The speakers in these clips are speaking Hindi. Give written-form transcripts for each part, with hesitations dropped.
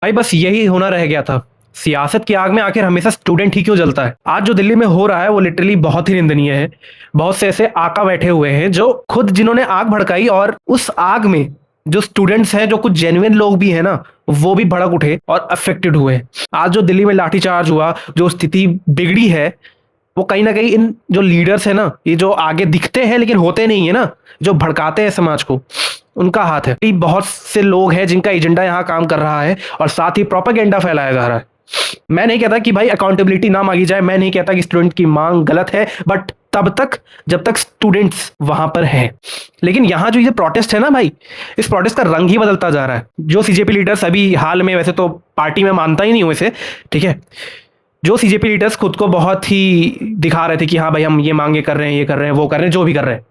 भाई बस यही होना रह गया था। सियासत की आग में आखिर हमेशा स्टूडेंट ही क्यों जलता है? आज जो दिल्ली में हो रहा है वो लिटरली बहुत ही निंदनीय है। बहुत से ऐसे आका बैठे हुए हैं जो खुद जिन्होंने आग भड़काई, और उस आग में जो स्टूडेंट्स हैं, जो कुछ जेन्युइन लोग भी हैं ना, वो भी भड़क उठे और अफेक्टेड हुए। आज जो दिल्ली में लाठीचार्ज हुआ, जो स्थिति बिगड़ी है, वो कहीं ना कहीं इन जो लीडर्स है ना, ये जो आगे दिखते हैं लेकिन होते नहीं है ना, जो भड़काते हैं समाज को, उनका हाथ है। बहुत से लोग हैं जिनका एजेंडा यहाँ काम कर रहा है और साथ ही प्रोपेगेंडा फैलाया जा रहा है। मैं नहीं कहता कि भाई अकाउंटेबिलिटी ना मांगी जाए, मैं नहीं कहता कि स्टूडेंट की मांग गलत है, बट तब तक जब तक स्टूडेंट्स वहां पर हैं। लेकिन यहाँ जो ये प्रोटेस्ट है ना भाई, इस प्रोटेस्ट का रंग ही बदलता जा रहा है। जो सीजेपी लीडर्स अभी हाल में, वैसे तो पार्टी में मानता ही नहीं हूं इसे, ठीक है, जो सीजेपी लीडर्स खुद को बहुत ही दिखा रहे थे कि हाँ भाई हम ये मांगे कर रहे हैं, ये कर रहे हैं, वो कर रहे हैं, जो भी कर रहे हैं,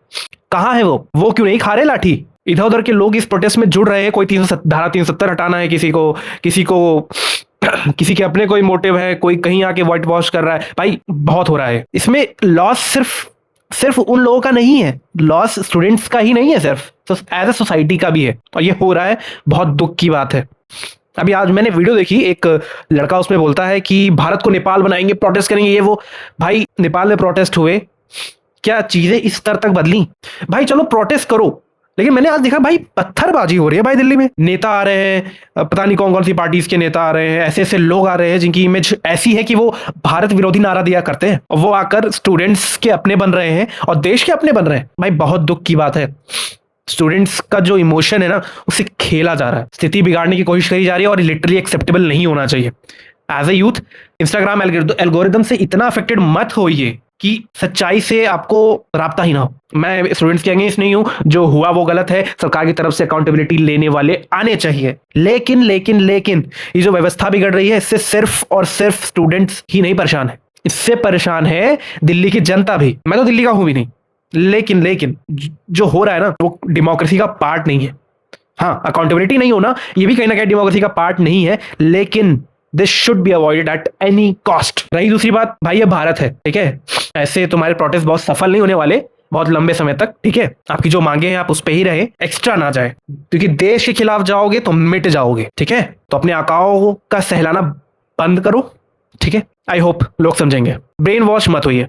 कहाँ है वो क्यों नहीं खा रहे लाठी? इधर उधर के लोग इस प्रोटेस्ट में जुड़ रहे हैं। कोई धारा 370 हटाना है किसी को किसी के अपने कोई मोटिव है, कोई कहीं आके व्हाइट वॉश कर रहा है। भाई बहुत हो रहा है इसमें। लॉस सिर्फ उन लोगों का नहीं है, लॉस स्टूडेंट्स का ही नहीं है, सिर्फ एज ए सोसाइटी का भी है, और ये हो रहा है। बहुत दुख की बात है। अभी आज मैंने वीडियो देखी, एक लड़का उसमें बोलता है कि भारत को नेपाल बनाएंगे, प्रोटेस्ट करेंगे, ये वो। भाई नेपाल में प्रोटेस्ट हुए, क्या चीजें इस स्तर तक बदली? भाई चलो प्रोटेस्ट करो, लेकिन मैंने आज देखा भाई पत्थरबाजी हो रही है भाई। दिल्ली में नेता आ रहे हैं, पता नहीं कौन कौन सी पार्टीज के नेता आ रहे हैं, ऐसे ऐसे लोग आ रहे हैं जिनकी इमेज ऐसी है कि वो भारत विरोधी नारा दिया करते हैं, और वो आकर स्टूडेंट्स के अपने बन रहे हैं और देश के अपने बन रहे हैं। भाई बहुत दुख की बात है। स्टूडेंट्स का जो इमोशन है ना, उसे खेला जा रहा है, स्थिति बिगाड़ने की कोशिश करी जा रही है, और लिटरली एक्सेप्टेबल नहीं होना चाहिए। As a youth, Instagram algorithm से इतना अफेक्टेड मत होइए कि सच्चाई से आपको राब्ता ही ना हो। मैं स्टूडेंट्स के अगेंस्ट नहीं हूं, जो हुआ वो गलत है, सरकार की तरफ से अकाउंटेबिलिटी लेने वाले आने चाहिए। लेकिन ये जो व्यवस्था बिगड़ रही है, इससे सिर्फ और सिर्फ स्टूडेंट्स ही नहीं परेशान है, इससे परेशान है दिल्ली की जनता भी। मैं तो दिल्ली का हूं भी नहीं, लेकिन जो हो रहा है ना, वो डेमोक्रेसी का पार्ट नहीं है। हाँ, अकाउंटेबिलिटी नहीं होना, ये भी कहीं ना कहीं डेमोक्रेसी का पार्ट नहीं है, लेकिन this should be avoided at any cost. रही दूसरी बात, भाई ये भारत है, ठीक है, ऐसे तुम्हारे प्रोटेस्ट बहुत सफल नहीं होने वाले बहुत लंबे समय तक, ठीक है। आपकी जो मांगे हैं आप उस पे ही रहे, एक्स्ट्रा ना जाए, क्योंकि देश के खिलाफ जाओगे तो मिट जाओगे, ठीक है। तो अपने आकाओं का सहलाना बंद करो, ठीक है। आई होप लोग समझेंगे, ब्रेन वॉश मत होइए।